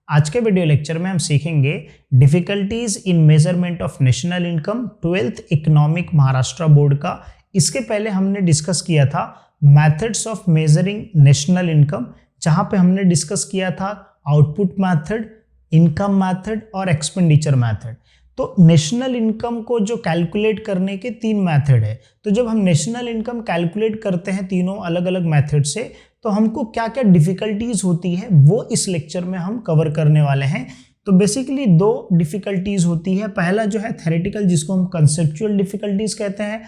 आज के video lecture में हम सीखेंगे difficulties in measurement of national income 12th economic Maharashtra board का। इसके पहले हमने डिस्कस किया था methods of measuring national income, जहां पे हमने डिस्कस किया था आउटपुट मेथड, इनकम मेथड और एक्सपेंडिचर मेथड। तो नेशनल इनकम को जो कैलकुलेट करने के 3 मेथड है। तो जब हम नेशनल इनकम कैलकुलेट करते हैं तीनों अलग अलग मेथड से, तो हमको क्या क्या डिफिकल्टीज होती है वो इस लेक्चर में हम कवर करने वाले हैं। तो बेसिकली 2 डिफिकल्टीज होती है। पहला जो है थ्योरेटिकल, जिसको हम कंसेप्चुअल डिफिकल्टीज कहते हैं।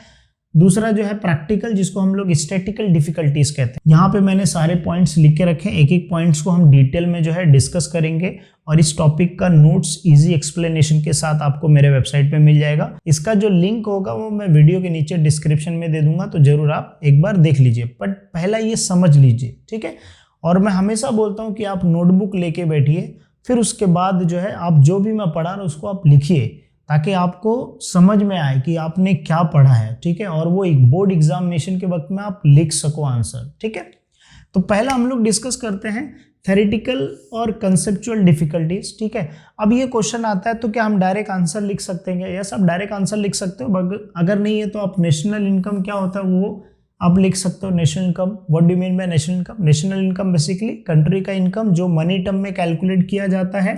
दूसरा जो है प्रैक्टिकल, जिसको हम लोग स्टैटिकल डिफिकल्टीज कहते हैं। यहाँ पे मैंने सारे पॉइंट्स लिख के रखे हैं, एक एक पॉइंट्स को हम डिटेल में जो है डिस्कस करेंगे और इस टॉपिक का नोट्स इजी एक्सप्लेनेशन के साथ आपको मेरे वेबसाइट पे मिल जाएगा। इसका जो लिंक होगा वो मैं वीडियो के नीचे डिस्क्रिप्शन में दे दूंगा, तो जरूर आप एक बार देख लीजिए, बट पहला ये समझ लीजिए, ठीक है। और मैं हमेशा बोलता हूँ कि आप नोटबुक लेके बैठिए, फिर उसके बाद जो है आप जो भी मैं पढ़ा रहा हूँ उसको आप लिखिए, ताकि आपको समझ में आए कि आपने क्या पढ़ा है, ठीक है। और वो एक बोर्ड एग्जामिनेशन के वक्त में आप लिख सको आंसर, ठीक है। तो पहला हम लोग डिस्कस करते हैं थ्योरेटिकल और कंसेप्चुअल डिफिकल्टीज, ठीक है। अब ये क्वेश्चन आता है तो क्या हम डायरेक्ट आंसर लिख सकते हैं? यस, आप डायरेक्ट आंसर लिख सकते हो। अगर नहीं है तो आप नेशनल इनकम क्या होता है वो आप लिख सकते हो। National income, what do you mean by national income? National income basically country का इनकम जो मनी टर्म में कैलकुलेट किया जाता है।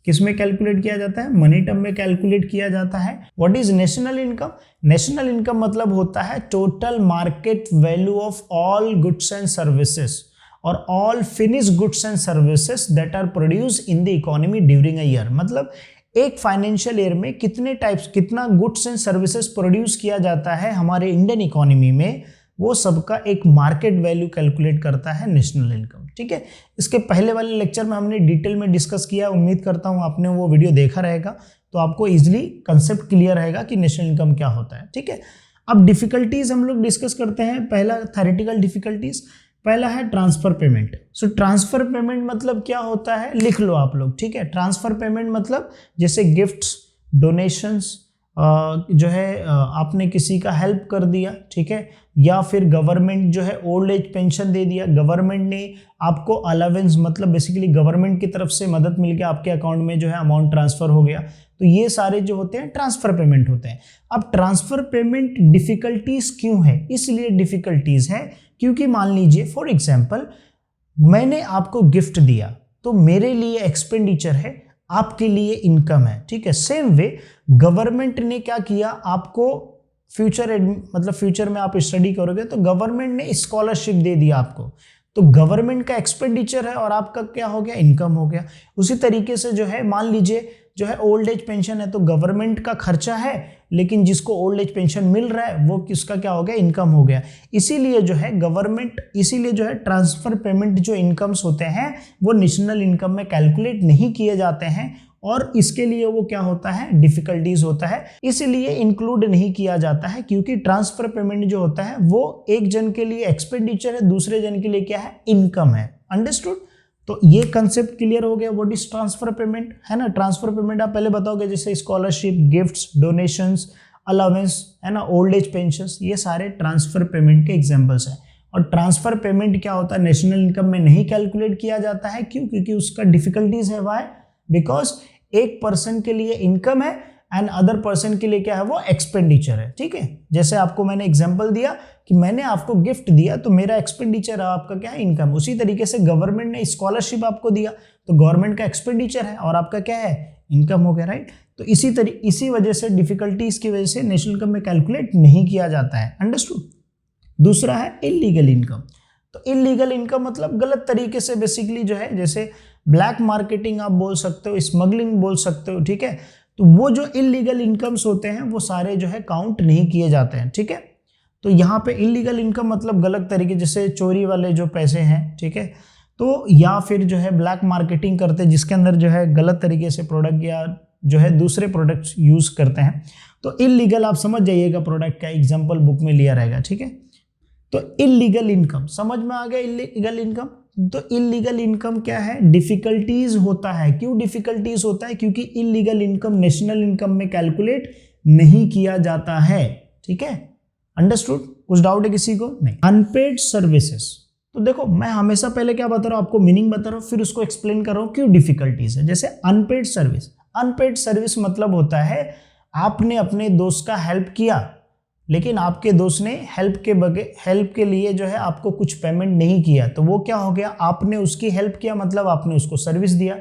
किस में कैलकुलेट किया जाता है? मनी टर्म में कैलकुलेट किया जाता है। What is national income? National income मतलब होता है total market value of all goods and services और all finish goods and services that are produce in the economy during a year. मतलब एक फाइनेंशियल ईयर में कितना गुड्स एंड सर्विसेज प्रोड्यूस किया जाता है हमारे इंडियन इकोनॉमी में, वो सबका एक मार्केट वैल्यू कैलकुलेट करता है नेशनल इनकम, ठीक है। इसके पहले वाले लेक्चर में हमने डिटेल में डिस्कस किया। उम्मीद करता हूँ आपने वो वीडियो देखा रहेगा, तो आपको इजीली कंसेप्ट क्लियर रहेगा कि नेशनल इनकम क्या होता है, ठीक है। अब डिफिकल्टीज हम लोग डिस्कस करते हैं। पहला थ्योरेटिकल डिफिकल्टीज, पहला है ट्रांसफर पेमेंट। सो ट्रांसफर पेमेंट मतलब क्या होता है, लिख लो आप लोग, ठीक है। ट्रांसफर पेमेंट मतलब जैसे गिफ्ट्स, डोनेशंस, जो है आपने किसी का हेल्प कर दिया, ठीक है, या फिर गवर्नमेंट जो है ओल्ड एज पेंशन दे दिया, गवर्नमेंट ने आपको अलावेंस, मतलब बेसिकली गवर्नमेंट की तरफ से मदद मिल के आपके अकाउंट में जो है अमाउंट ट्रांसफर हो गया, तो ये सारे जो होते हैं ट्रांसफर पेमेंट होते हैं। अब ट्रांसफर पेमेंट डिफिकल्टीज क्यों है? इसलिए डिफिकल्टीज है क्योंकि मान लीजिए फॉर एग्जाम्पल मैंने आपको गिफ्ट दिया, तो मेरे लिए एक्सपेंडिचर है, आपके लिए इनकम है, ठीक है। सेम वे गवर्नमेंट ने क्या किया, आपको फ्यूचर में आप स्टडी करोगे तो गवर्नमेंट ने स्कॉलरशिप दे दिया आपको, तो गवर्नमेंट का एक्सपेंडिचर है और आपका क्या हो गया, इनकम हो गया। उसी तरीके से जो है मान लीजिए जो है ओल्ड एज पेंशन है, तो गवर्नमेंट का खर्चा है, लेकिन जिसको ओल्ड एज पेंशन मिल रहा है वो किसका क्या हो गया, इनकम हो गया। इसीलिए जो है ट्रांसफर पेमेंट जो इनकम्स होते हैं वो नेशनल इनकम में कैलकुलेट नहीं किए जाते हैं, और इसके लिए वो क्या होता है, डिफिकल्टीज होता है, इसलिए इंक्लूड नहीं किया जाता है। क्योंकि ट्रांसफर पेमेंट जो होता है वो एक जन के लिए एक्सपेंडिचर है, दूसरे जन के लिए क्या है, इनकम है। अंडरस्टूड? तो ये कंसेप्ट क्लियर हो गया व्हाट इज ट्रांसफर पेमेंट, है ना। ट्रांसफर पेमेंट आप पहले बताओगे, जैसे स्कॉलरशिप, गिफ्ट्स, डोनेशंस, अलावेंस, है ना, ओल्ड एज पेंशन, ये सारे ट्रांसफर पेमेंट के एग्जांपल्स हैं। और ट्रांसफर पेमेंट क्या होता है, नेशनल इनकम में नहीं कैलकुलेट किया जाता है। क्यों? क्योंकि उसका डिफिकल्टीज है। व्हाई? बिकॉज एक पर्सन के लिए इनकम है एंड अदर पर्सन के लिए क्या है, वो एक्सपेंडिचर है, ठीक है। जैसे आपको मैंने एग्जांपल दिया कि मैंने आपको गिफ्ट दिया, तो मेरा एक्सपेंडिचर है, आपका क्या है, इनकम। उसी तरीके से गवर्नमेंट ने स्कॉलरशिप आपको दिया, तो गवर्नमेंट का एक्सपेंडिचर है और आपका क्या है, इनकम हो गया, राइट। तो इसी वजह से डिफिकल्टीज की वजह से नेशनल इनकम में कैलकुलेट नहीं किया जाता है। अंडरस्टूड? दूसरा है इलीगल इनकम। तो इलीगल इनकम मतलब गलत तरीके से बेसिकली जो है, जैसे ब्लैक मार्केटिंग आप बोल सकते हो, स्मगलिंग बोल सकते हो, ठीक है। तो वो जो इलीगल इनकम्स होते हैं वो सारे जो है काउंट नहीं किए जाते हैं, ठीक है। तो यहाँ पे इलीगल इनकम मतलब गलत तरीके, जैसे चोरी वाले जो पैसे हैं, ठीक है, तो या फिर जो है ब्लैक मार्केटिंग करते जिसके अंदर जो है गलत तरीके से प्रोडक्ट या जो है दूसरे प्रोडक्ट्स यूज करते हैं, तो इलीगल आप समझ जाइएगा प्रोडक्ट का एग्जाम्पल बुक में लिया रहेगा, ठीक है। तो इलीगल इनकम समझ में आ गया। इलीगल इनकम, तो इलीगल इनकम क्या है, डिफिकल्टीज होता है। क्यों डिफिकल्टीज होता है? क्योंकि इलीगल इनकम नेशनल इनकम में कैलकुलेट नहीं किया जाता है, ठीक है। अंडरस्टूड? कुछ डाउट है किसी को? नहीं। अनपेड सर्विसेज, तो देखो मैं हमेशा पहले क्या बता रहा हूँ, आपको मीनिंग बता रहा हूँ, फिर उसको एक्सप्लेन कर रहा हूँ क्यों डिफिकल्टीज है। जैसे अनपेड सर्विस, अनपेड सर्विस मतलब होता है आपने अपने दोस्त का हेल्प किया, लेकिन आपके दोस्त ने हेल्प के लिए जो है आपको कुछ पेमेंट नहीं किया, तो वो क्या हो गया, आपने उसकी हेल्प किया मतलब आपने उसको सर्विस दिया,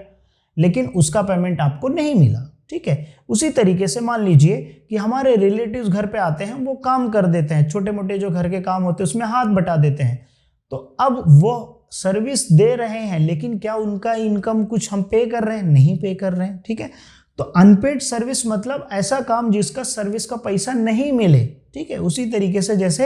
लेकिन उसका पेमेंट आपको नहीं मिला। ठीक है, उसी तरीके से मान लीजिए कि हमारे रिलेटिव्स घर पे आते हैं, वो काम कर देते हैं, छोटे मोटे जो घर के काम होते हैं उसमें हाथ बटा देते हैं, तो अब वो सर्विस दे रहे हैं, लेकिन क्या उनका इनकम कुछ हम पे कर रहे हैं? नहीं पे कर रहे हैं। ठीक है, तो अनपेड सर्विस मतलब ऐसा काम जिसका सर्विस का पैसा नहीं मिले। ठीक है, उसी तरीके से जैसे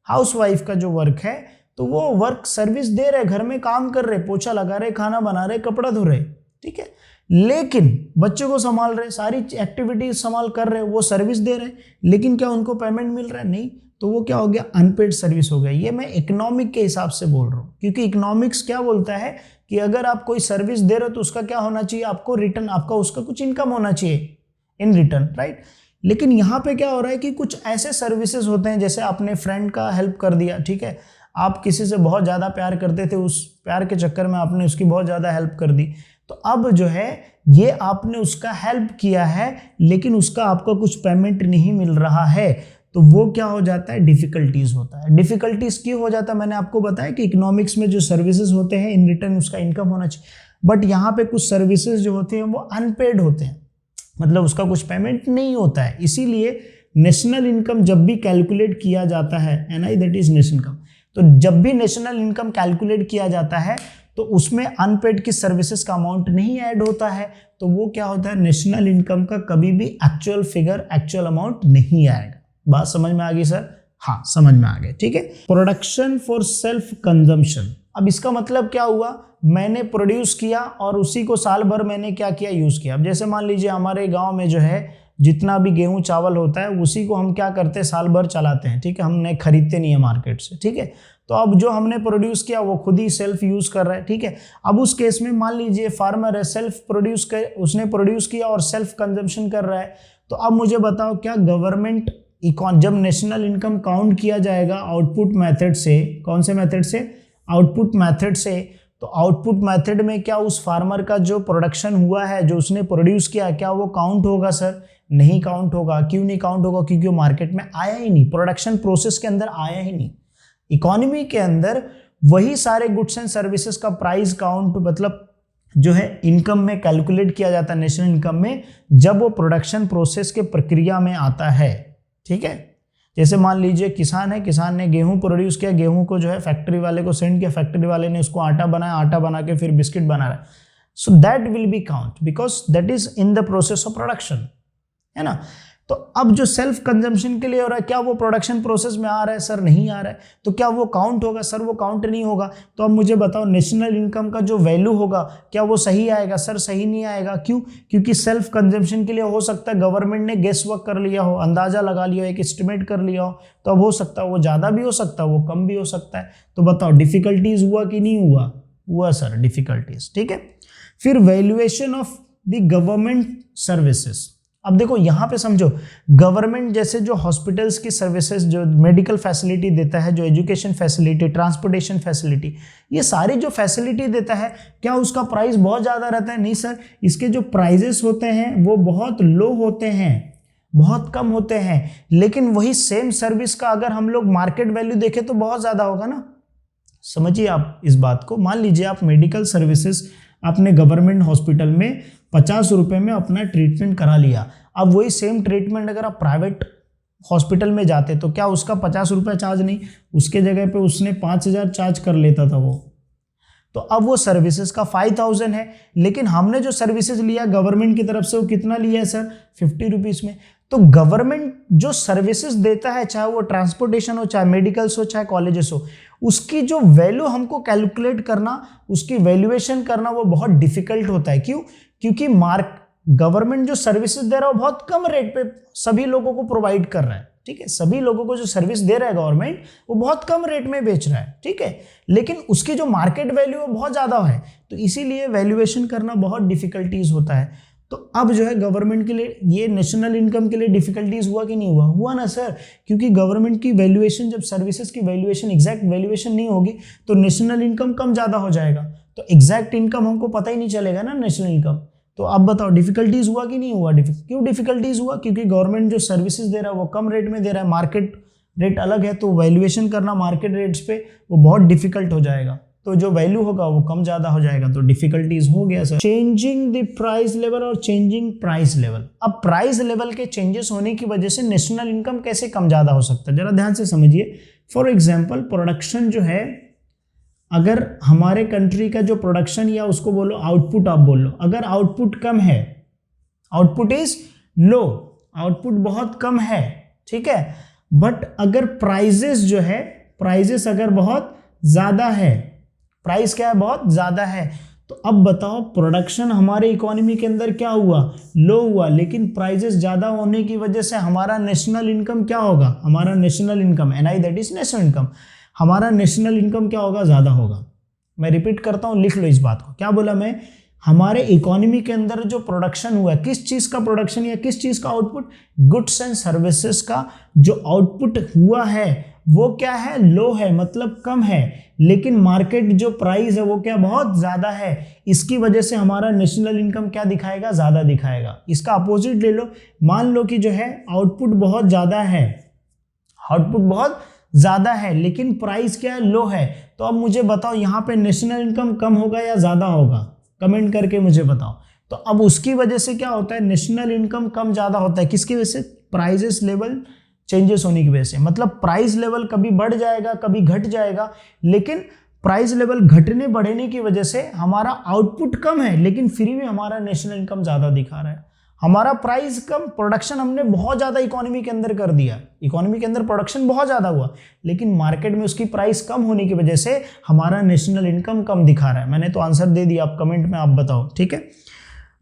हाउसवाइफ का जो वर्क है, तो वो वर्क सर्विस दे रहे, घर में काम कर रहे, पोछा लगा रहे, खाना बना रहे, कपड़ा धो रहे, ठीक है, लेकिन बच्चों को संभाल रहे, सारी एक्टिविटीज संभाल कर रहे, वो सर्विस दे रहे, लेकिन क्या उनको पेमेंट मिल रहा है? नहीं, तो वो क्या हो गया, अनपेड सर्विस हो गया। ये मैं इकोनॉमिक के हिसाब से बोल रहा हूँ, क्योंकि इकोनॉमिक्स क्या बोलता है कि अगर आप कोई सर्विस दे रहे हो तो उसका क्या होना चाहिए, आपको रिटर्न, आपका उसका कुछ इनकम होना चाहिए इन रिटर्न, राइट। लेकिन यहाँ पे क्या हो रहा है कि कुछ ऐसे सर्विसेज होते हैं, जैसे आपने फ्रेंड का हेल्प कर दिया, ठीक है, आप किसी से बहुत ज़्यादा प्यार करते थे, उस प्यार के चक्कर में आपने उसकी बहुत ज़्यादा हेल्प कर दी, तो अब जो है ये आपने उसका हेल्प किया है, लेकिन उसका आपको कुछ पेमेंट नहीं मिल रहा है, तो वो क्या हो जाता है, डिफिकल्टीज होता है। डिफिकल्टीज क्यों हो जाता है, मैंने आपको बताया कि इकोनॉमिक्स में जो सर्विसेज होते हैं इन रिटर्न उसका इनकम होना चाहिए, बट यहाँ पे कुछ सर्विसेज जो होते हैं वो अनपेड होते हैं, मतलब उसका कुछ पेमेंट नहीं होता है। इसीलिए नेशनल इनकम जब भी कैलकुलेट किया जाता है, NI that is national income, तो जब भी नेशनल इनकम कैलकुलेट किया जाता है तो उसमें अनपेड की सर्विसेज का अमाउंट नहीं ऐड होता है, तो वो क्या होता है, नेशनल इनकम का कभी भी एक्चुअल फिगर, एक्चुअल अमाउंट नहीं आएगा। बात समझ में आ गई सर? हाँ, समझ में आ गया। ठीक है, प्रोडक्शन फॉर सेल्फ कंजम्पशन, अब इसका मतलब क्या हुआ, मैंने प्रोड्यूस किया और उसी को साल भर मैंने क्या किया, यूज किया। अब जैसे मान लीजिए हमारे गांव में जो है जितना भी गेहूं चावल होता है उसी को हम क्या करते हैं, साल भर चलाते हैं, ठीक है, हमने खरीदते नहीं है मार्केट से, ठीक है। तो अब जो हमने प्रोड्यूस किया वो खुद ही सेल्फ यूज कर रहा है, ठीक है। अब उस केस में मान लीजिए फार्मर है, सेल्फ प्रोड्यूस कर, उसने प्रोड्यूस किया और सेल्फ कंजम्पशन कर रहा है, तो अब मुझे बताओ क्या गवर्नमेंट जब नेशनल इनकम काउंट किया जाएगा आउटपुट मेथड से, कौन से मेथड से, आउटपुट मेथड से, तो आउटपुट मेथड में क्या उस फार्मर का जो प्रोडक्शन हुआ है, जो उसने प्रोड्यूस किया, क्या वो काउंट होगा सर? नहीं काउंट होगा। क्यों नहीं काउंट होगा? क्योंकि वो मार्केट में आया ही नहीं, प्रोडक्शन प्रोसेस के अंदर आया ही नहीं। इकोनॉमी के अंदर वही सारे गुड्स एंड सर्विसेज का प्राइस काउंट, मतलब जो है इनकम में कैलकुलेट किया जाता है, नेशनल इनकम में, जब वो प्रोडक्शन प्रोसेस के प्रक्रिया में आता है, ठीक है। जैसे मान लीजिए किसान है, किसान ने गेहूं प्रोड्यूस किया, गेहूं को जो है फैक्ट्री वाले को सेंड किया, फैक्ट्री वाले ने उसको आटा बनाया, आटा बना के फिर बिस्किट बना रहा है, so that will be count because that is in the process of production, है ना। तो अब जो सेल्फ कंजम्पशन के लिए हो रहा है, क्या वो प्रोडक्शन प्रोसेस में आ रहा है? सर नहीं आ रहा है। तो क्या वो काउंट होगा? सर वो काउंट नहीं होगा। तो अब मुझे बताओ नेशनल इनकम का जो वैल्यू होगा क्या वो सही आएगा? सर सही नहीं आएगा। क्यों? क्योंकि सेल्फ कंजम्पशन के लिए हो सकता है गवर्नमेंट ने गेस वर्क कर लिया हो, अंदाजा लगा लिया हो, एक एस्टिमेट कर लिया हो, तो अब हो सकता है वो ज़्यादा भी हो सकता है, वो कम भी हो सकता है। तो बताओ डिफिकल्टीज हुआ कि नहीं हुआ? हुआ सर, डिफिकल्टीज। ठीक है, फिर valuation of the government services. अब देखो यहाँ पे समझो, गवर्नमेंट जैसे जो हॉस्पिटल्स की सर्विसेज, जो मेडिकल फैसिलिटी देता है, जो एजुकेशन फैसिलिटी, ट्रांसपोर्टेशन फैसिलिटी, ये सारी जो फैसिलिटी देता है, क्या उसका प्राइस बहुत ज़्यादा रहता है? नहीं सर, इसके जो प्राइजेस होते हैं वो बहुत लो होते हैं, बहुत कम होते हैं। लेकिन वही सेम सर्विस का अगर हम लोग मार्केट वैल्यू देखें तो बहुत ज़्यादा होगा ना। समझिए आप इस बात को। मान लीजिए आप मेडिकल सर्विसेज आपने गवर्नमेंट हॉस्पिटल में 50 रुपये में अपना ट्रीटमेंट करा लिया, अब वही सेम ट्रीटमेंट अगर आप प्राइवेट हॉस्पिटल में जाते तो क्या उसका 50 रुपये चार्ज नहीं, उसके जगह पे उसने 5000 चार्ज कर लेता था वो। तो अब वो सर्विसेज का 5000 है, लेकिन हमने जो सर्विसेज लिया गवर्नमेंट की तरफ से वो कितना लिया है सर? 50 रुपीज़ में। तो गवर्नमेंट जो सर्विसेज देता है, चाहे वो ट्रांसपोर्टेशन हो, चाहे मेडिकल्स हो, चाहे कॉलेजेस हो, उसकी जो वैल्यू हमको कैलकुलेट करना, उसकी वैल्यूएशन करना वो बहुत डिफिकल्ट होता है। क्यों? क्योंकि गवर्नमेंट जो सर्विसेज दे रहा है वो बहुत कम रेट पे सभी लोगों को प्रोवाइड कर रहा है, ठीक है। सभी लोगों को जो सर्विस दे रहा है गवर्नमेंट वो बहुत कम रेट में बेच रहा है, ठीक है। लेकिन उसकी जो मार्केट वैल्यू है बहुत ज़्यादा है, तो इसीलिए वैल्यूएशन करना बहुत डिफिकल्टीज होता है। तो अब जो है गवर्नमेंट के लिए ये नेशनल इनकम के लिए डिफिकल्टीज हुआ कि नहीं हुआ? हुआ ना सर, क्योंकि गवर्नमेंट की वैल्यूएशन, जब सर्विसेज की वैल्यूएशन एग्जैक्ट वैल्यूएशन नहीं होगी तो नेशनल इनकम कम ज़्यादा हो जाएगा, तो एग्जैक्ट इनकम हमको पता ही नहीं चलेगा ना नेशनल इनकम। तो अब बताओ डिफिकल्टीज हुआ कि नहीं हुआ? क्यों डिफिकल्टीज हुआ? क्योंकि गवर्नमेंट जो सर्विसेज दे रहा है वो कम रेट में दे रहा है, मार्केट रेट अलग है, तो वैल्यूएशन करना मार्केट रेट्स पे वो बहुत डिफिकल्ट हो जाएगा, तो जो वैल्यू होगा वो कम ज़्यादा हो जाएगा, तो डिफिकल्टीज हो गया sir. Changing the price level और चेंजिंग प्राइस लेवल। अब प्राइस लेवल के चेंजेस होने की वजह से नेशनल इनकम कैसे कम ज़्यादा हो सकता है, जरा ध्यान से समझिए। फॉर एग्जाम्पल प्रोडक्शन जो है, अगर हमारे कंट्री का जो प्रोडक्शन या उसको बोलो आउटपुट, आप बोल लो, अगर आउटपुट कम है, आउटपुट इज लो, आउटपुट बहुत कम है, ठीक है, बट अगर प्राइजेस जो है, प्राइजेस अगर बहुत ज़्यादा है, प्राइस क्या है, बहुत ज़्यादा है, तो अब बताओ प्रोडक्शन हमारे इकोनॉमी के अंदर क्या हुआ, लो हुआ, लेकिन प्राइजेस ज़्यादा होने की वजह से हमारा नेशनल इनकम क्या होगा, हमारा national income, NI that is national income, हमारा नेशनल इनकम क्या होगा, ज़्यादा होगा। मैं रिपीट करता हूँ, लिख लो इस बात को, क्या बोला मैं, हमारे इकोनॉमी के अंदर जो प्रोडक्शन हुआ है, किस चीज़ का प्रोडक्शन या किस चीज़ का आउटपुट, गुड्स एंड सर्विसेज का जो आउटपुट हुआ है वो क्या है, लो है, मतलब कम है, लेकिन मार्केट जो प्राइस है वो क्या, बहुत ज़्यादा है, इसकी वजह से हमारा नेशनल इनकम क्या दिखाएगा, ज़्यादा दिखाएगा। इसका अपोजिट ले लो, मान लो कि जो है आउटपुट बहुत ज़्यादा है, आउटपुट बहुत ज़्यादा है लेकिन प्राइस क्या है, लो है, तो अब मुझे बताओ यहाँ पे नेशनल इनकम कम होगा या ज़्यादा होगा, कमेंट करके मुझे बताओ। तो अब उसकी वजह से क्या होता है, नेशनल इनकम कम ज़्यादा होता है, किसकी वजह से, प्राइजेस लेवल चेंजेस होने की वजह से। मतलब प्राइस लेवल कभी बढ़ जाएगा कभी घट जाएगा, लेकिन प्राइस लेवल घटने बढ़ने की वजह से हमारा आउटपुट कम है लेकिन फिर भी हमारा नेशनल इनकम ज़्यादा दिखा रहा है। हमारा प्राइस कम, प्रोडक्शन हमने बहुत ज़्यादा इकोनॉमी के अंदर कर दिया, इकोनॉमी के अंदर प्रोडक्शन बहुत ज़्यादा हुआ, लेकिन मार्केट में उसकी प्राइस कम होने की वजह से हमारा नेशनल इनकम कम दिखा रहा है। मैंने तो आंसर दे दिया, आप कमेंट में आप बताओ, ठीक है।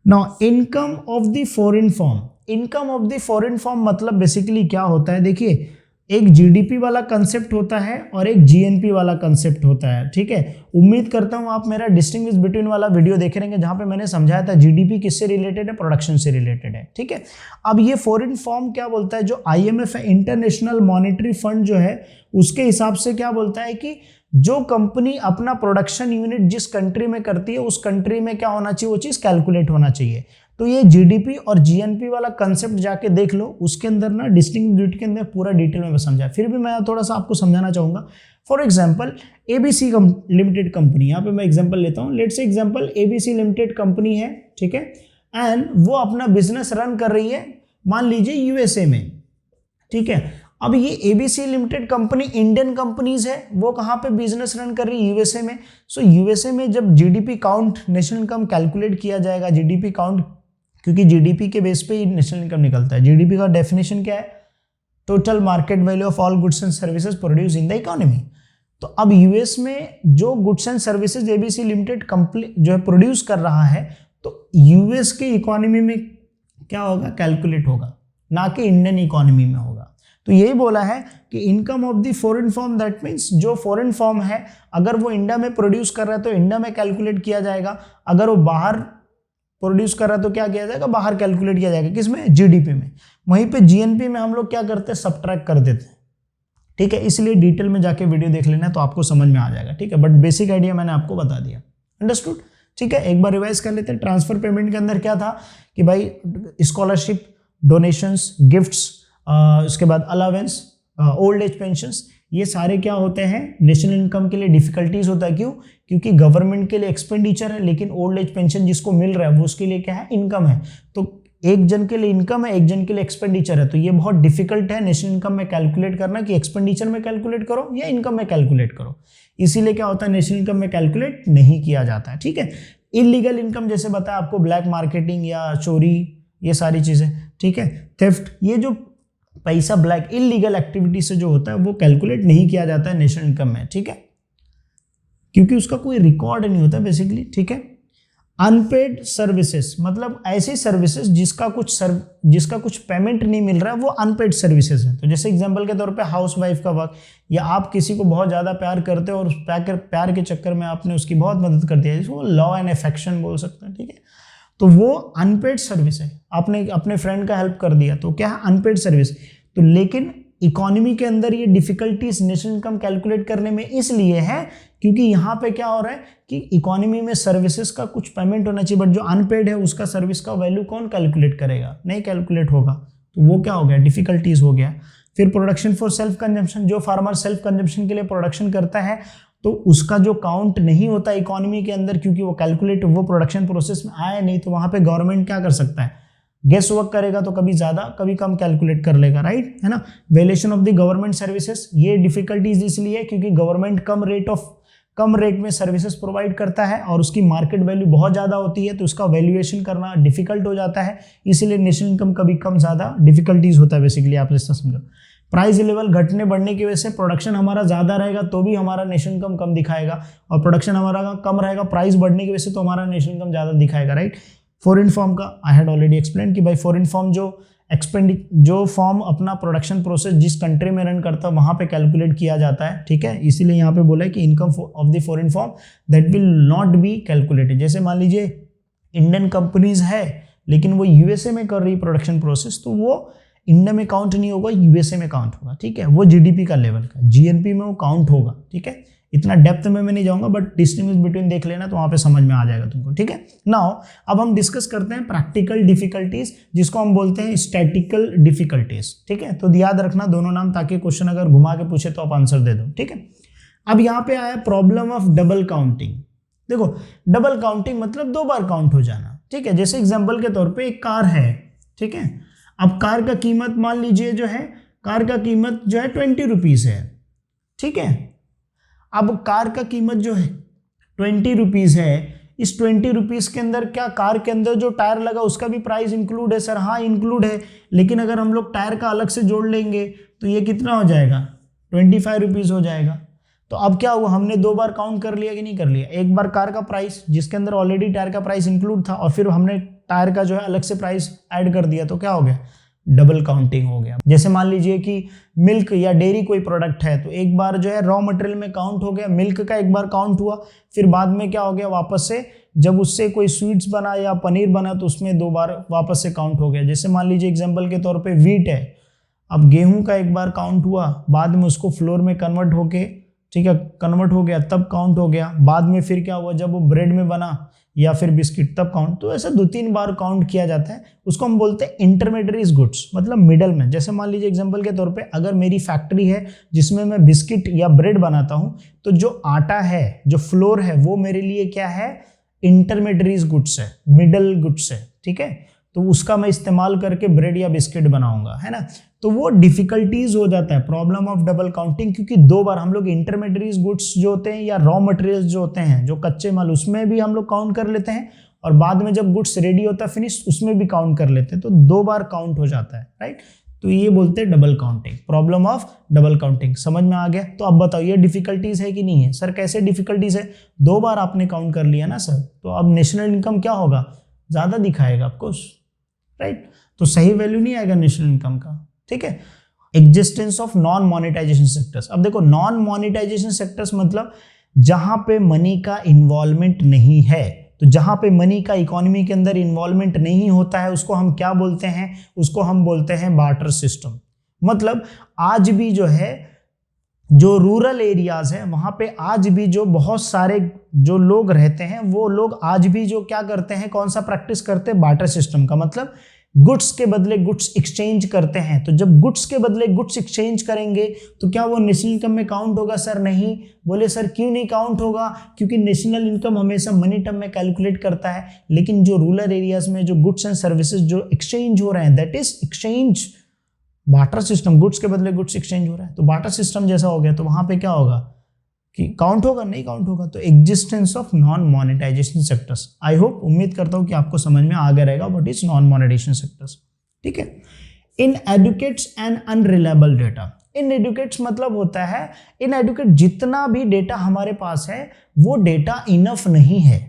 Now income of the foreign form, income of the foreign form मतलब बेसिकली क्या होता है, देखिए एक जीडीपी वाला कंसेप्ट होता है और एक जीएनपी वाला कंसेप्ट होता है, ठीक है। उम्मीद करता हूँ आप मेरा डिस्टिंग्विश बिटवीन वाला वीडियो देख रहेंगे जहाँ पे मैंने समझाया था जीडीपी किससे रिलेटेड है, प्रोडक्शन से रिलेटेड है, ठीक है। अब ये फॉरेन फॉर्म क्या बोलता है, जो IMF है, इंटरनेशनल मॉनेटरी फंड जो है, उसके हिसाब से क्या बोलता है कि जो कंपनी अपना प्रोडक्शन यूनिट जिस कंट्री में करती है उस कंट्री में क्या होना चाहिए, वो चीज़ कैलकुलेट होना चाहिए। तो ये जीडीपी और जीएनपी वाला कंसेप्ट जाके देख लो, उसके अंदर ना डिस्टिंक्ट ड्यूटी के अंदर पूरा डिटेल में समझा, फिर भी मैं थोड़ा सा आपको समझाना चाहूँगा। For example ABC limited company, यहाँ पे मैं एग्जांपल लेता हूँ, let's say example ABC limited company है, ठीक है, एंड वो अपना बिजनेस रन कर रही है मान लीजिए USA में, ठीक है। अब ये ABC limited company Indian companies है, वो कहाँ पे बिजनेस रन कर रही है, USA में। सो USA में जब GDP count, national income calculate किया जाएगा, GDP काउंट, क्योंकि GDP के बेस पे ही नेशनल इनकम निकलता है। GDP का डेफिनेशन क्या है, total market value of all goods and services produce in the economy. तो अब US में जो goods and services ABC limited company जो है प्रोड्यूस कर रहा है, तो US के इकोनॉमी में क्या होगा, कैलकुलेट होगा, ना कि इंडियन इकोनॉमी में होगा। तो यही बोला है कि income of the foreign form, that means जो फॉरेन फॉर्म है अगर वो इंडिया में प्रोड्यूस कर रहा है तो इंडिया में कैलकुलेट किया जाएगा, अगर वो बाहर प्रोड्यूस कर रहा है तो क्या किया जाएगा, बाहर कैलकुलेट किया जाएगा, किसमें, जीडीपी में। वहीं पे जीएनपी में हम लोग क्या करते हैं, सब्ट्रैक्ट कर देते हैं, ठीक है। इसलिए डिटेल में जाके वीडियो देख लेना तो आपको समझ में आ जाएगा, ठीक है। बट बेसिक आइडिया मैंने आपको बता दिया, अंडरस्टूड, ठीक है। एक बार रिवाइज कर लेते हैं। ट्रांसफर पेमेंट के अंदर क्या था कि भाई स्कॉलरशिप, डोनेशंस, गिफ्ट्स, उसके बाद अलावेंस, ओल्ड एज पेंशंस, ये सारे क्या होते हैं, नेशनल इनकम के लिए डिफिकल्टीज होता है। क्यों, क्योंकि गवर्नमेंट के लिए एक्सपेंडिचर है, लेकिन ओल्ड एज पेंशन जिसको मिल रहा है वो उसके लिए क्या है, इनकम है। तो एक जन के लिए इनकम है, एक जन के लिए एक्सपेंडिचर है, तो ये बहुत डिफिकल्ट है नेशनल इनकम में कैलकुलेट करना कि एक्सपेंडिचर में कैलकुलेट करो या इनकम में कैलकुलेट करो। इसीलिए क्या होता है, नेशनल इनकम में कैलकुलेट नहीं किया जाता है, ठीक है। इलीगल इनकम जैसे बताया आपको, ब्लैक मार्केटिंग या चोरी, ये सारी चीजें, ठीक है, थेफ्ट, ये जो पैसा ब्लैक इलीगल एक्टिविटी से जो होता है वो कैलकुलेट नहीं किया जाता है नेशनल इनकम में, ठीक है, क्योंकि उसका कोई रिकॉर्ड नहीं होता बेसिकली, ठीक है। अनपेड सर्विसेज मतलब ऐसी सर्विसेज जिसका कुछ पेमेंट नहीं मिल रहा है, वो अनपेड सर्विसेज है। तो जैसे एग्जांपल के तौर पे हाउस वाइफ का वर्क, या आप किसी को बहुत ज़्यादा प्यार करते हो और प्यार के चक्कर में आपने उसकी बहुत मदद कर दी है, जिसको लव एंड अफेक्शन बोल सकते हैं, ठीक है। तो वो अनपेड सर्विस है, आपने अपने फ्रेंड का हेल्प कर दिया तो क्या है, अनपेड सर्विस। तो लेकिन इकोनॉमी के अंदर ये डिफिकल्टीज नेशनल इनकम कैलकुलेट करने में इसलिए है क्योंकि यहाँ पे क्या हो रहा है कि इकोनॉमी में सर्विसेज का कुछ पेमेंट होना चाहिए, बट जो अनपेड है उसका सर्विस का वैल्यू कौन कैलकुलेट करेगा, नहीं कैलकुलेट होगा, तो वो क्या हो गया, डिफिकल्टीज हो गया। फिर प्रोडक्शन फॉर सेल्फ कंजम्पशन, जो फार्मर सेल्फ कंजम्पशन के लिए प्रोडक्शन करता है तो उसका जो काउंट नहीं होता इकोनॉमी के अंदर क्योंकि वो कैलकुलेट वो प्रोडक्शन प्रोसेस में आया नहीं, तो वहां पे गवर्नमेंट क्या कर सकता है, गेस वर्क करेगा, तो कभी ज्यादा कभी कम कैलकुलेट कर लेगा, राइट है ना। Variation of the government services, ये डिफिकल्टीज इसलिए क्योंकि गवर्नमेंट कम रेट में सर्विसेज प्रोवाइड करता है और उसकी मार्केट वैल्यू बहुत ज़्यादा होती है, तो उसका वैल्यूएशन करना डिफिकल्ट हो जाता है, इसीलिए नेशनल इनकम कभी कम ज़्यादा डिफिकल्टीज होता है। बेसिकली आप इसका समझो, प्राइस लेवल घटने बढ़ने की वजह से प्रोडक्शन हमारा ज़्यादा रहेगा तो भी हमारा नेशनल इनकम कम दिखाएगा, और प्रोडक्शन हमारा कम रहेगा प्राइस बढ़ने की वजह से तो हमारा नेशनल इनकम ज़्यादा दिखाएगा, राइट। फॉरेन फॉर्म का आई हैड ऑलरेडी एक्सप्लेन कि भाई फॉरेन फॉर्म जो फॉर्म अपना प्रोडक्शन प्रोसेस जिस कंट्री में रन करता है वहाँ पे कैलकुलेट किया जाता है, ठीक है। इसीलिए यहाँ पे बोला है कि income of the foreign form that will not be calculated. जैसे मान लीजिए इंडियन कंपनीज है लेकिन वो यूएसए में कर रही प्रोडक्शन प्रोसेस, तो वो इंडिया में काउंट नहीं होगा, यूएसए में काउंट होगा, ठीक है। वो जीडीपी का लेवल का, जीएनपी में वो काउंट होगा, ठीक है। इतना डेप्थ में मैं नहीं जाऊंगा, बट डिस्टिंग्विश बिटवीन देख लेना तो वहां पे समझ में आ जाएगा तुमको, ठीक है। नाउ अब हम डिस्कस करते हैं प्रैक्टिकल डिफिकल्टीज, जिसको हम बोलते हैं स्टैटिकल डिफिकल्टीज, ठीक है। तो याद रखना दोनों नाम, ताकि क्वेश्चन अगर घुमा के पूछे तो आप आंसर दे दो, ठीक है। अब यहाँ पे आया प्रॉब्लम ऑफ डबल काउंटिंग। देखो डबल काउंटिंग मतलब 2 बार काउंट हो जाना, ठीक है। जैसे एग्जाम्पल के तौर पर एक कार है, ठीक है। अब कार का कीमत मान लीजिए जो है, कार का कीमत जो है 20 रुपीज़ है, ठीक है। अब कार का कीमत जो है 20 रुपीज़ है, इस 20 रुपीज़ के अंदर क्या कार के अंदर जो टायर लगा उसका भी प्राइस इंक्लूड है सर? हाँ इंक्लूड है, लेकिन अगर हम लोग टायर का अलग से जोड़ लेंगे तो ये कितना हो जाएगा, 25 रुपीज़ हो जाएगा। तो अब क्या हुआ, हमने 2 बार काउंट कर लिया कि नहीं कर लिया। एक बार कार का प्राइस जिसके अंदर ऑलरेडी टायर का प्राइस इंक्लूड था, और फिर हमने टायर का जो है अलग से प्राइस ऐड कर दिया, तो क्या हो गया, डबल काउंटिंग हो गया। जैसे मान लीजिए कि मिल्क या डेयरी कोई प्रोडक्ट है, तो एक बार जो है रॉ मटेरियल में काउंट हो गया, मिल्क का एक बार काउंट हुआ, फिर बाद में क्या हो गया, वापस से जब उससे कोई स्वीट्स बना या पनीर बना तो उसमें 2 बार वापस से काउंट हो गया। जैसे मान लीजिए एग्जाम्पल के तौर पे व्हीट है, अब गेहूं का एक बार काउंट हुआ, बाद में उसको फ्लोर में कन्वर्ट होके, ठीक है, कन्वर्ट हो गया तब काउंट हो गया, बाद में फिर क्या हुआ जब वो ब्रेड में बना या फिर बिस्किट तब काउंट। तो ऐसा 2-3 बार काउंट किया जाता है, उसको हम बोलते हैं इंटरमीडिएट गुड्स, मतलब मिडल में। जैसे मान लीजिए एग्जांपल के तौर पे अगर मेरी फैक्ट्री है जिसमें मैं बिस्किट या ब्रेड बनाता हूं, तो जो आटा है, जो फ्लोर है, वो मेरे लिए क्या है, इंटरमीडिएट गुड्स है, मिडल गुड्स है, ठीक है। तो उसका मैं इस्तेमाल करके ब्रेड या बिस्किट बनाऊंगा, है ना। तो वो डिफिकल्टीज हो जाता है, प्रॉब्लम ऑफ डबल काउंटिंग, क्योंकि 2 बार हम लोग इंटरमीडिएट गुड्स जो होते हैं या रॉ मटेरियल्स जो होते हैं, जो कच्चे माल, उसमें भी हम लोग काउंट कर लेते हैं, और बाद में जब गुड्स रेडी होता है फिनिश, उसमें भी काउंट कर लेते हैं, तो 2 बार काउंट हो जाता है, राइट। तो ये बोलते हैं double counting, problem of double counting. समझ में आ गया? तो अब बताओ ये डिफिकल्टीज है कि नहीं है? सर कैसे डिफिकल्टीज है, 2 बार आपने काउंट कर लिया ना सर, तो अब नेशनल इनकम क्या होगा, ज्यादा दिखाएगा आपको, राइट। तो सही वैल्यू नहीं आएगा नेशनल इनकम का, ठीक है। Existence of non monetization sectors. अब देखो नॉन मोनेटाइजेशन सेक्टर्स मतलब जहां पे मनी का इन्वॉल्वमेंट नहीं है, तो जहां पे मनी का इकोनॉमी के अंदर इन्वॉल्वमेंट नहीं होता है उसको हम क्या बोलते हैं, उसको हम बोलते हैं बार्टर सिस्टम। मतलब आज भी जो है, जो रूरल एरियाज है वहां पे आज भी जो बहुत सारे जो लोग रहते हैं, वो लोग आज भी जो क्या करते हैं, कौन सा प्रैक्टिस करते हैं, बार्टर सिस्टम का। मतलब गुड्स के बदले गुड्स एक्सचेंज करते हैं। तो जब गुड्स के बदले गुड्स एक्सचेंज करेंगे तो क्या वो नेशनल इनकम में काउंट होगा? सर नहीं। बोले सर क्यों नहीं काउंट होगा? क्योंकि नेशनल इनकम हमेशा मनी टर्म में कैलकुलेट करता है, लेकिन जो रूरल एरियाज में जो गुड्स एंड सर्विसेज जो एक्सचेंज हो रहे हैं, that is exchange, barter system. Goods के बदले गुड्स एक्सचेंज हो रहा है, तो बार्टर सिस्टम जैसा हो गया, तो वहां पे क्या होगा कि काउंट होगा? नहीं काउंट होगा। तो existence of non monetization sectors. I hope, उम्मीद करता हूं कि आपको समझ में आ गया रहेगा what is non monetization sectors, ठीक है। Inadequates and unreliable data. Inadequates मतलब होता है, इनएडुकेट जितना भी डेटा हमारे पास है वो डेटा इनफ नहीं है,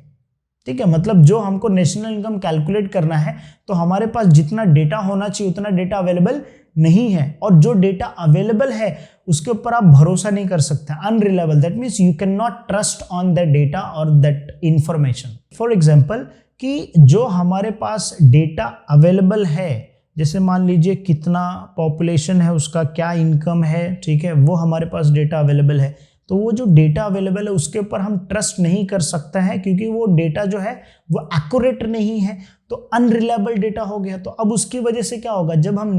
ठीक है। मतलब जो हमको नेशनल इनकम कैलकुलेट करना है तो हमारे पास जितना डेटा होना चाहिए उतना डेटा अवेलेबल नहीं है, और जो डेटा अवेलेबल है उसके ऊपर आप भरोसा नहीं कर सकते। Unreliable that means you can not trust on that data और दैट इंफॉर्मेशन। फॉर एग्जांपल कि जो हमारे पास डेटा अवेलेबल है, जैसे मान लीजिए कितना पॉपुलेशन है, उसका क्या इनकम है, ठीक है, वो हमारे पास डेटा अवेलेबल है, तो वो जो डेटा अवेलेबल है उसके ऊपर हम ट्रस्ट नहीं कर सकते हैं, क्योंकि वो डेटा जो है वो एक्यूरेट नहीं है, तो अनरिलायबल डेटा हो गया। तो अब उसकी वजह से क्या होगा, जब हम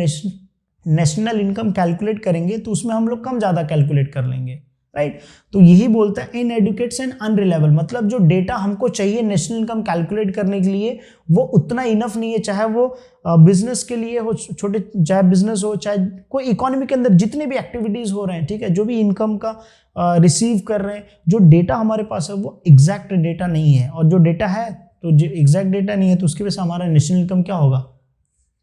नेशनल इनकम कैलकुलेट करेंगे तो उसमें हम लोग कम ज़्यादा कैलकुलेट कर लेंगे, राइट। तो यही बोलता है इनएडुकेट्स एंड अनरिलायबल, मतलब जो डेटा हमको चाहिए नेशनल इनकम कैलकुलेट करने के लिए वो उतना इनफ नहीं है, चाहे वो बिजनेस के लिए हो, छोटे चाहे बिजनेस हो, चाहे कोई इकोनॉमी के अंदर जितने भी एक्टिविटीज हो रहे हैं, ठीक है, जो भी इनकम का रिसीव कर रहे हैं, जो डेटा हमारे पास है वो एग्जैक्ट डेटा नहीं है, और जो डेटा है तो जो एग्जैक्ट डेटा नहीं है तो उसकी वजह से हमारा नेशनल इनकम क्या होगा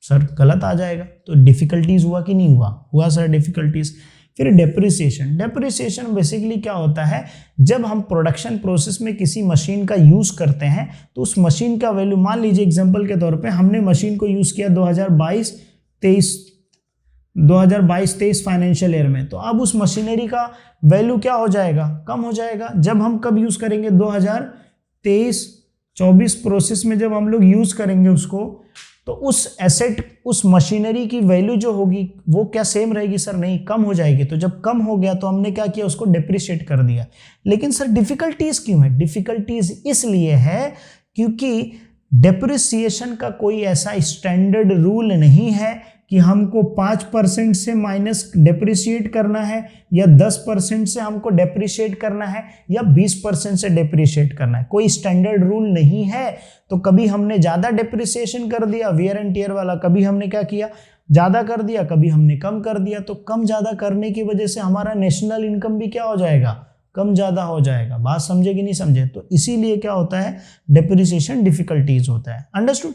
सर, गलत आ जाएगा। तो डिफिकल्टीज हुआ कि नहीं हुआ सर डिफिकल्टीज। फिर डेप्रिसिएशन बेसिकली क्या होता है, जब हम प्रोडक्शन प्रोसेस में किसी मशीन का यूज करते हैं तो उस मशीन का वैल्यू, मान लीजिए एग्जांपल के तौर पे हमने मशीन को यूज किया 2022-23 फाइनेंशियल ईयर में, तो अब उस मशीनरी का वैल्यू क्या हो जाएगा, कम हो जाएगा। जब हम कब यूज करेंगे, 2023-24 प्रोसेस में जब हम लोग यूज करेंगे उसको, तो उस एसेट, उस मशीनरी की वैल्यू जो होगी वो क्या सेम रहेगी सर, नहीं, कम हो जाएगी। तो जब कम हो गया तो हमने क्या किया, उसको डेप्रिशिएट कर दिया। लेकिन सर डिफिकल्टीज क्यों है, डिफिकल्टीज इसलिए है क्योंकि डेप्रिसिएशन का कोई ऐसा स्टैंडर्ड रूल नहीं है कि हमको 5% से माइनस डेप्रिशिएट करना है, या 10% से हमको डेप्रिशिएट करना है, या 20% से डेप्रिशिएट करना है, कोई स्टैंडर्ड रूल नहीं है। तो कभी हमने ज़्यादा डेप्रिसिएशन कर दिया वियर एंड टियर वाला, कभी हमने क्या किया, ज़्यादा कर दिया, कभी हमने कम कर दिया। तो कम ज़्यादा करने की वजह से हमारा नेशनल इनकम भी क्या हो जाएगा, कम ज़्यादा हो जाएगा। बात समझे कि नहीं समझे। तो इसीलिए क्या होता है, डेप्रिसिएशन डिफिकल्टीज होता है। अंडरस्टूड।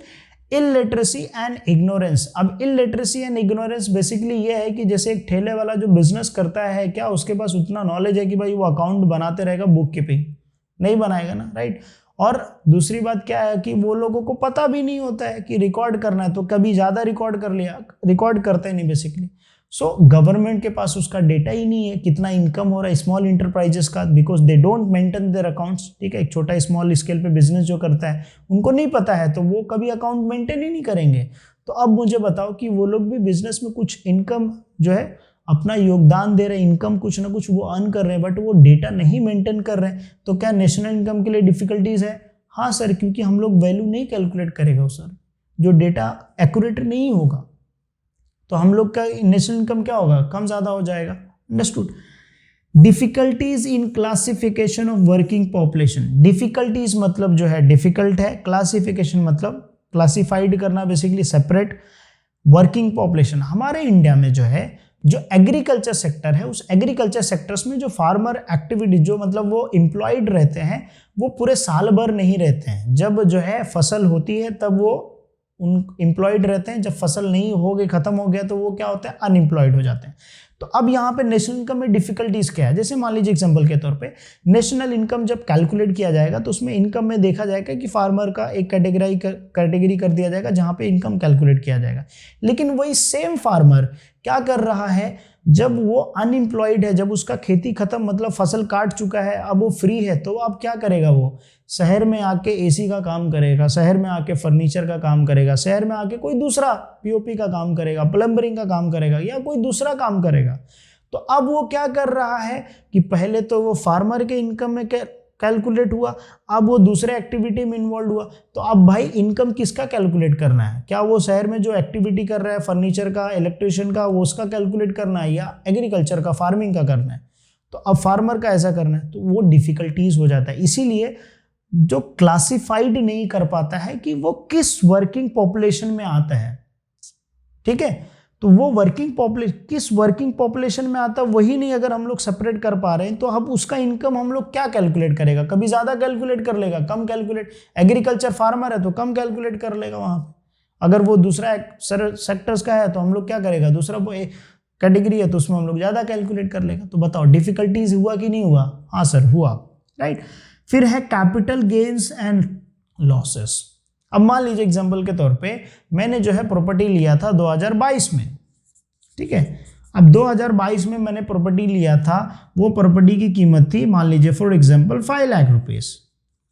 Illiteracy and ignorance. अब इलिटरेसी एंड इग्नोरेंस बेसिकली ये है कि जैसे एक ठेले वाला जो बिजनेस करता है, क्या उसके पास उतना नॉलेज है कि भाई वो अकाउंट बनाते रहेगा, बुक कीपिंग नहीं बनाएगा ना, राइट। और दूसरी बात क्या है कि वो लोगों को पता भी नहीं होता है कि रिकॉर्ड करना है, तो कभी ज़्यादा रिकॉर्ड कर लिया, रिकॉर्ड करते नहीं बेसिकली। सो गवर्नमेंट के पास उसका डेटा ही नहीं है कितना इनकम हो रहा है स्मॉल इंटरप्राइजेस का, because they don't maintain their accounts, ठीक है। एक छोटा स्मॉल स्केल पे बिजनेस जो करता है उनको नहीं पता है, तो वो कभी अकाउंट मेंटेन ही नहीं करेंगे। तो अब मुझे बताओ कि वो लोग भी बिजनेस में कुछ इनकम जो है अपना योगदान दे रहे हैं, इनकम कुछ ना कुछ वो अर्न कर रहे हैं, बट वो डेटा नहीं मेंटेन कर रहे हैं। तो क्या नेशनल इनकम के लिए डिफिकल्टीज है? हाँ सर, क्योंकि हम लोग वैल्यू नहीं कैलकुलेट करेगा सर, जो डेटा एक्यूरेट नहीं होगा, तो हम लोग का नेशनल इनकम क्या होगा, कम ज़्यादा हो जाएगा। Understood. Difficulties in classification of working population. Difficulties मतलब जो है डिफिकल्ट है, क्लासिफिकेशन मतलब क्लासिफाइड करना, बेसिकली सेपरेट। वर्किंग पॉपुलेशन हमारे इंडिया में जो है, जो एग्रीकल्चर सेक्टर है, उस एग्रीकल्चर सेक्टर्स में जो फार्मर एक्टिविटी, जो मतलब वो एम्प्लॉयड रहते हैं, वो पूरे साल भर नहीं रहते हैं। जब जो है फसल होती है तब वो उन एम्प्लॉयड रहते हैं, जब फसल नहीं हो गई, खत्म हो गया, तो वो क्या होता है, अनएम्प्लॉयड हो जाते हैं। तो अब यहाँ पे नेशनल इनकम में डिफिकल्टीज क्या है, जैसे मान लीजिए एग्जांपल के तौर पे नेशनल इनकम जब कैलकुलेट किया जाएगा तो उसमें इनकम में देखा जाएगा कि फार्मर का एक कैटेगरी कर दिया जाएगा जहाँ पे इनकम कैलकुलेट किया जाएगा। लेकिन वही सेम फार्मर क्या कर रहा है, जब वो अनएम्प्लॉयड है, जब उसका खेती खत्म, मतलब फसल काट चुका है, अब वो फ्री है, तो अब क्या करेगा, वो शहर में आके एसी का काम करेगा, शहर में आके फर्नीचर का काम करेगा, शहर में आके कोई दूसरा पीओपी का काम करेगा, प्लम्बरिंग का काम करेगा, या कोई दूसरा काम करेगा। तो अब वो क्या कर रहा है कि पहले तो वो फार्मर के इनकम में कैलकुलेट हुआ, अब वो दूसरे एक्टिविटी में इन्वॉल्व हुआ, तो अब भाई इनकम किसका कैलकुलेट करना है, क्या वो शहर में जो एक्टिविटी कर रहा है फर्नीचर का, इलेक्ट्रिशियन का, वो उसका कैलकुलेट करना है, या एग्रीकल्चर का, फार्मिंग का करना है। तो अब फार्मर का ऐसा करना है, तो वो डिफिकल्टीज हो जाता है। इसीलिए जो क्लासिफाइड नहीं कर पाता है कि वो किस वर्किंग पॉपुलेशन में आता है, ठीक है। तो वो वर्किंग पॉपुलेशन किस वर्किंग पॉपुलेशन में आता है वही नहीं अगर हम लोग सेपरेट कर पा रहे हैं, तो अब उसका इनकम हम लोग क्या कैलकुलेट करेगा, कभी ज़्यादा कैलकुलेट कर लेगा, कम कैलकुलेट, एग्रीकल्चर फार्मर है तो कम कैलकुलेट कर लेगा वहाँ पे, अगर वो दूसरा सेक्टर्स का है तो हम लोग क्या करेगा, दूसरा कैटेगरी है तो उसमें हम लोग ज़्यादा कैलकुलेट कर लेगा। तो बताओ डिफिकल्टीज हुआ कि नहीं हुआ? हाँ सर हुआ, राइट। फिर है कैपिटल गेन्स एंड लॉसेस। अब मान लीजिए एग्जांपल के तौर पे मैंने जो है प्रॉपर्टी लिया था 2022 में, ठीक है। अब 2022 में मैंने प्रॉपर्टी लिया था, वो प्रॉपर्टी की कीमत थी मान लीजिए फॉर एग्जांपल 5 लाख रुपीस,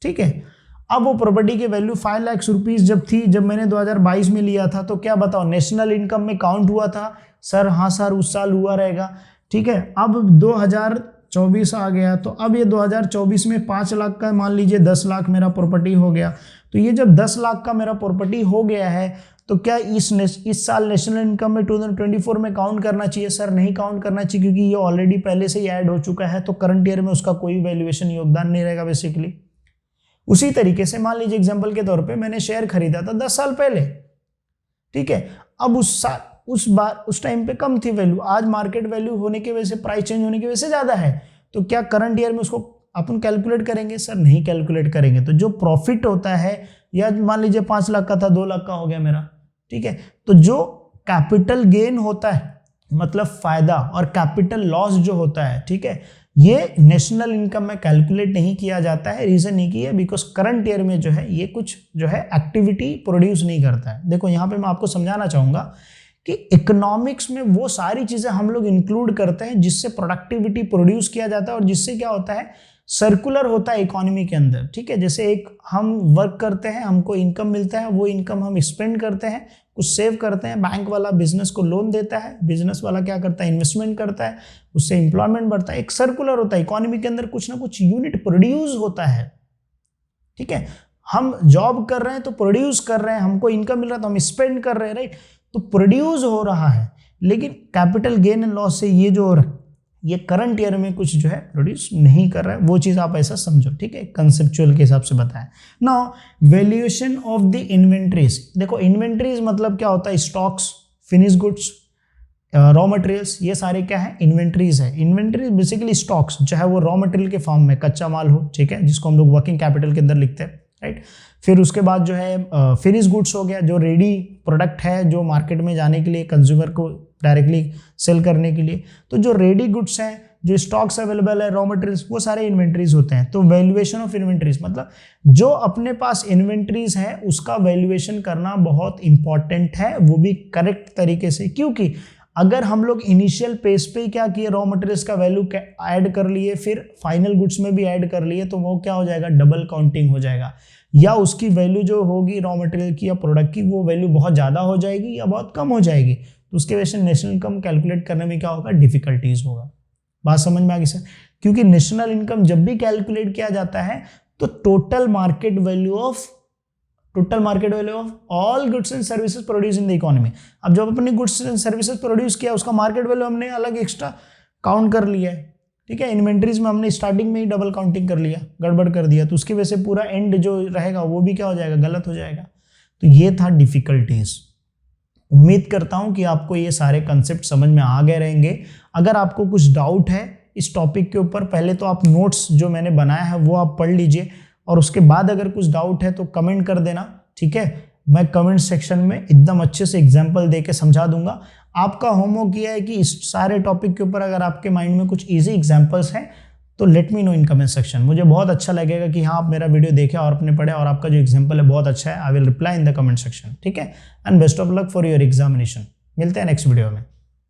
ठीक है। अब वो प्रॉपर्टी की वैल्यू 5 लाख रुपीस जब थी, जब मैंने 2022 में लिया था, तो क्या बताओ नेशनल इनकम में काउंट हुआ था? सर हाँ सर, उस साल हुआ रहेगा। ठीक है, अब 2024 आ गया, तो अब ये 2024 में 5 लाख का मान लीजिए 10 लाख मेरा प्रॉपर्टी हो गया। तो ये जब 10 लाख का मेरा प्रॉपर्टी हो गया है, तो क्या इस साल नेशनल इनकम में 2024 में काउंट करना चाहिए? सर नहीं काउंट करना चाहिए, क्योंकि ये ऑलरेडी पहले से ही ऐड हो चुका है, तो करंट ईयर में उसका कोई वैल्यूएशन योगदान नहीं रहेगा बेसिकली। उसी तरीके से मान लीजिए एग्जांपल के तौर पे मैंने शेयर खरीदा था 10 साल पहले, ठीक है, अब उस टाइम पे कम थी वैल्यू, आज मार्केट वैल्यू होने की वजह से, प्राइस चेंज होने की वजह से ज्यादा है, तो क्या करंट ईयर में उसको अपन कैलकुलेट करेंगे? सर नहीं कैलकुलेट करेंगे। तो जो प्रॉफिट होता है, या मान लीजिए 5 लाख का था 2 लाख का हो गया मेरा, ठीक है, तो जो कैपिटल गेन होता है मतलब फायदा, और कैपिटल लॉस जो होता है, ठीक है, ये नेशनल इनकम में कैलकुलेट नहीं किया जाता है। रीजन नहीं किया बिकॉज करंट ईयर में जो है ये कुछ जो है एक्टिविटी प्रोड्यूस नहीं करता है। देखो यहाँ पे मैं आपको समझाना चाहूंगा कि इकोनॉमिक्स में वो सारी चीजें हम लोग इंक्लूड करते हैं जिससे प्रोडक्टिविटी प्रोड्यूस किया जाता है, और जिससे क्या होता है, सर्कुलर होता है इकोनॉमी के अंदर। ठीक है, जैसे एक हम वर्क करते हैं, हमको इनकम मिलता है, वो इनकम हम स्पेंड करते हैं, कुछ सेव करते हैं, बैंक वाला बिजनेस को लोन देता है, बिजनेस वाला क्या करता है, इन्वेस्टमेंट करता है, उससे एम्प्लॉयमेंट बढ़ता है, एक सर्कुलर होता है इकोनॉमी के अंदर, कुछ ना कुछ यूनिट प्रोड्यूस होता है। ठीक है, हम जॉब कर रहे हैं तो प्रोड्यूस कर रहे हैं, हमको इनकम मिल रहा है तो हम स्पेंड कर रहे हैं, राइट, तो प्रोड्यूस हो रहा है। लेकिन कैपिटल गेन एंड लॉस से ये जो हो रहा है, ये करंट ईयर में कुछ जो है प्रोड्यूस नहीं कर रहा है, वो चीज आप ऐसा समझो। ठीक है, कंसेप्चुअल के हिसाब से बताया। Now valuation of the inventories. देखो इन्वेंट्रीज मतलब क्या होता है, stocks, finish goods, raw materials, ये सारे क्या है, इन्वेंट्रीज है। इन्वेंट्रीज बेसिकली स्टॉक्स, चाहे वो रॉ मटेरियल के फॉर्म में कच्चा माल हो, ठीक है, जिसको हम लोग वर्किंग कैपिटल के अंदर लिखते हैं, राइट। फिर उसके बाद जो है फिनिश गुड्स हो गया, जो रेडी प्रोडक्ट है, जो मार्केट में जाने के लिए, कंज्यूमर को डायरेक्टली सेल करने के लिए। तो जो रेडी गुड्स हैं, जो स्टॉक्स अवेलेबल है, रॉ मटेरियल्स, वो सारे इन्वेंट्रीज होते हैं। तो वैल्यूएशन ऑफ इन्वेंट्रीज मतलब जो अपने पास इन्वेंट्रीज है उसका वैल्यूएशन करना बहुत इंपॉर्टेंट है, वो भी करेक्ट तरीके से। क्योंकि अगर हम लोग इनिशियल पेज पे ही क्या किए, रॉ मटेरियल्स का वैल्यू ऐड कर लिए, फिर फाइनल गुड्स में भी ऐड कर लिए, तो वो क्या हो जाएगा, डबल काउंटिंग हो जाएगा, या उसकी वैल्यू जो होगी रॉ मटेरियल की या प्रोडक्ट की, वो वैल्यू बहुत ज़्यादा हो जाएगी या बहुत कम हो जाएगी। तो उसके वजह से नेशनल इनकम कैलकुलेट करने में क्या होगा, डिफिकल्टीज होगा। बात समझ में आ गई सर? क्योंकि नेशनल इनकम जब भी कैलकुलेट किया जाता है तो total market value of all goods and services produce in the economy. अब जब अपने गुड्स एंड सर्विसेज प्रोड्यूस किया, उसका मार्केट वैल्यू हमने अलग एक्स्ट्रा काउंट कर लिया है। ठीक है, इन्वेंट्रीज में हमने स्टार्टिंग में ही डबल काउंटिंग कर लिया, गड़बड़ कर दिया, तो उसकी वजह से पूरा एंड जो रहेगा वो भी क्या हो जाएगा, गलत हो जाएगा। तो ये था डिफिकल्टीज। उम्मीद करता हूं कि आपको ये सारे कंसेप्ट समझ में आ गए रहेंगे। अगर आपको कुछ डाउट है इस टॉपिक के ऊपर, पहले तो आप नोट्स जो मैंने बनाया है वो आप पढ़ लीजिए, और उसके बाद अगर कुछ डाउट है तो कमेंट कर देना। ठीक है, मैं कमेंट सेक्शन में एकदम अच्छे से एग्जाम्पल दे के समझा दूंगा। आपका होमवर्क ये है कि इस सारे टॉपिक के ऊपर अगर आपके माइंड में कुछ इजी एग्जाम्पल्स हैं तो let me know in comment section. मुझे बहुत अच्छा लगेगा कि हाँ आप मेरा वीडियो देखें और आपने पढ़े, और आपका जो एग्जाम्पल है बहुत अच्छा है। I will reply in the comment section. ठीक है, and best of luck for your examination. मिलते हैं नेक्स्ट वीडियो में।